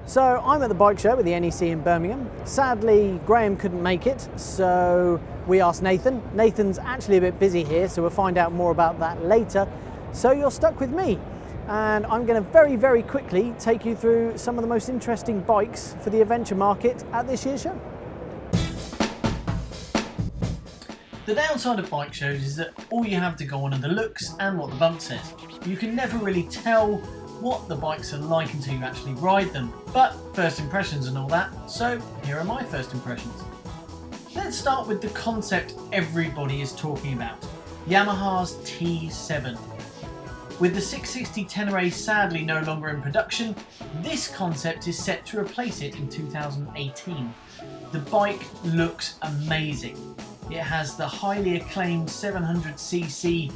So I'm at the bike show with the NEC in Birmingham. Sadly, Graham couldn't make it, so we asked Nathan. Nathan's actually a bit busy here, so we'll find out more about that later. So you're stuck with me, and I'm going to very quickly take you through some of the most interesting bikes for the adventure market at this year's show. The downside of bike shows is that all you have to go on are the looks and what the bump says. You can never really tell what the bikes are like until you actually ride them, but first impressions and all that, so here are my first impressions. Let's start with the concept everybody is talking about, Yamaha's T7. With the 660 Tenere sadly no longer in production, this concept is set to replace it in 2018. The bike looks amazing. It has the highly acclaimed 700cc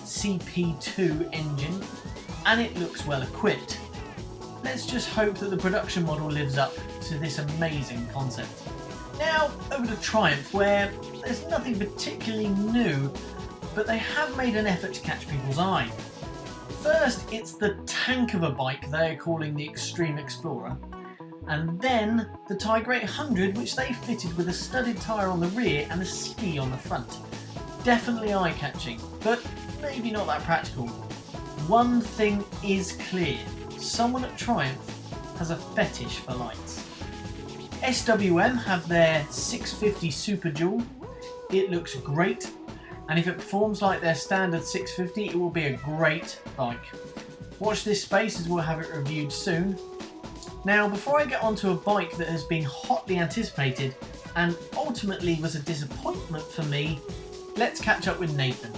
CP2 engine, and it looks well equipped. Let's just hope that the production model lives up to this amazing concept. Now over to Triumph, where there's nothing particularly new, but they have made an effort to catch people's eye. First, it's the tank of a bike they're calling the Extreme Explorer, and then the Tiger 800, which they fitted with a studded tyre on the rear and a ski on the front. Definitely eye-catching, but maybe not that practical. One thing is clear, someone at Triumph has a fetish for lights. SWM have their 650 Super Dual. It looks great, and if it performs like their standard 650, it will be a great bike. Watch this space as we'll have it reviewed soon. Now, before I get onto a bike that has been hotly anticipated and ultimately was a disappointment for me, let's catch up with Nathan.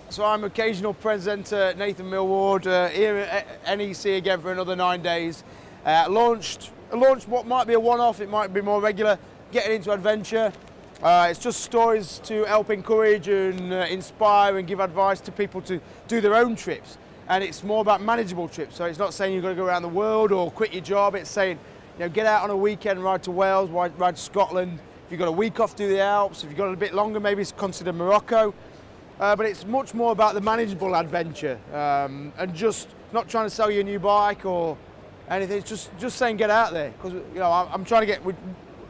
So I'm occasional presenter Nathan Millward here at NEC again for another 9 days. Launched what might be a one-off, it might be more regular, getting into adventure. It's just stories to help encourage and inspire and give advice to people to do their own trips. And it's more about manageable trips. So it's not saying you've got to go around the world or quit your job. It's saying, you know, get out on a weekend, ride to Wales, ride to Scotland. If you've got a week off, do the Alps. If you've got a bit longer, maybe consider Morocco. But it's much more about the manageable adventure and just not trying to sell you a new bike or anything. It's just saying get out there, because you know I'm trying to get.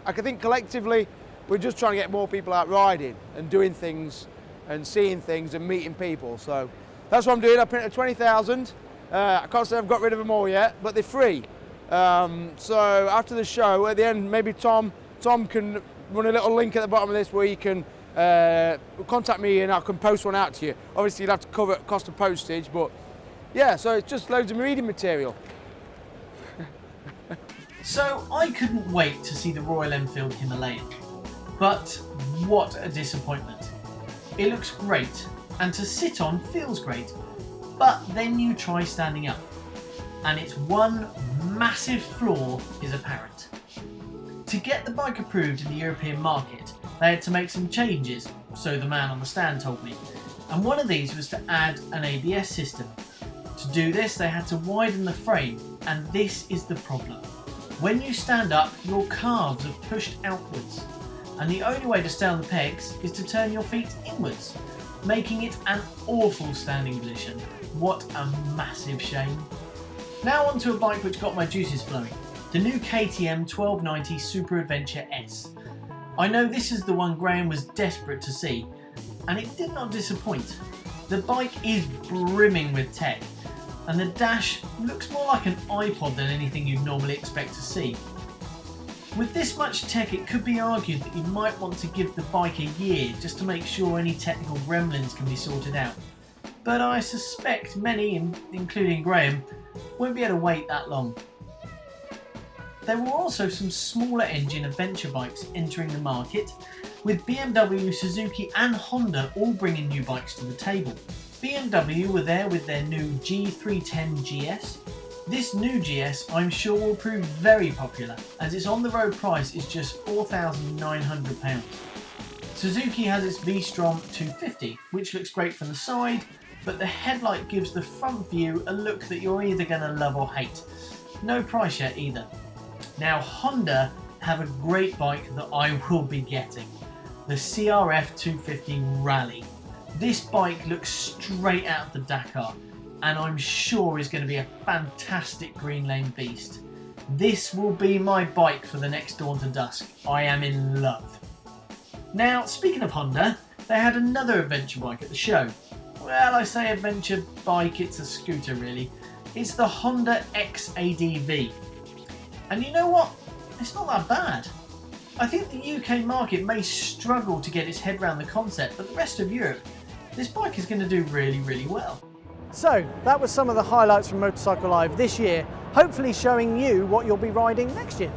I think collectively we're just trying to get more people out riding and doing things and seeing things and meeting people. So that's what I'm doing. I printed 20,000. I can't say I've got rid of them all yet, but they're free. So after the show, at the end, maybe Tom can run a little link at the bottom of this where you can. Contact me and I can post one out to you. Obviously you'll have to cover cost of postage, but yeah, so it's just loads of reading material. So I couldn't wait to see the Royal Enfield Himalayan, but what a disappointment. It looks great and to sit on feels great, but then you try standing up and its one massive flaw is apparent. To get the bike approved in the European market, they had to make some changes, so the man on the stand told me, and one of these was to add an ABS system. To do this, they had to widen the frame, and this is the problem. When you stand up, your calves are pushed outwards, and the only way to stay on the pegs is to turn your feet inwards, making it an awful standing position. What a massive shame. Now onto a bike which got my juices flowing, the new KTM 1290 Super Adventure S. I know this is the one Graham was desperate to see, and it did not disappoint. The bike is brimming with tech, and the dash looks more like an iPod than anything you'd normally expect to see. With this much tech, it could be argued that you might want to give the bike a year just to make sure any technical gremlins can be sorted out. But I suspect many, including Graham, won't be able to wait that long. There were also some smaller engine adventure bikes entering the market, with BMW, Suzuki and Honda all bringing new bikes to the table. BMW were there with their new G310 GS. This new GS I'm sure will prove very popular, as its on-the-road price is just £4,900. Suzuki has its V-Strom 250, which looks great from the side, but the headlight gives the front view a look that you're either going to love or hate. No price yet either. Now Honda have a great bike that I will be getting, the CRF 250 Rally. This bike looks straight out of the Dakar. and I'm sure is going to be a fantastic green lane beast. This will be my bike for the next Dawn to Dusk. I am in love. Now, speaking of Honda, they had another adventure bike at the show. Well, I say adventure bike, it's a scooter really. It's the Honda XADV. And you know what? It's not that bad. I think the UK market may struggle to get its head around the concept, but the rest of Europe, this bike is going to do really, really well. So that was some of the highlights from Motorcycle Live this year, hopefully showing you what you'll be riding next year.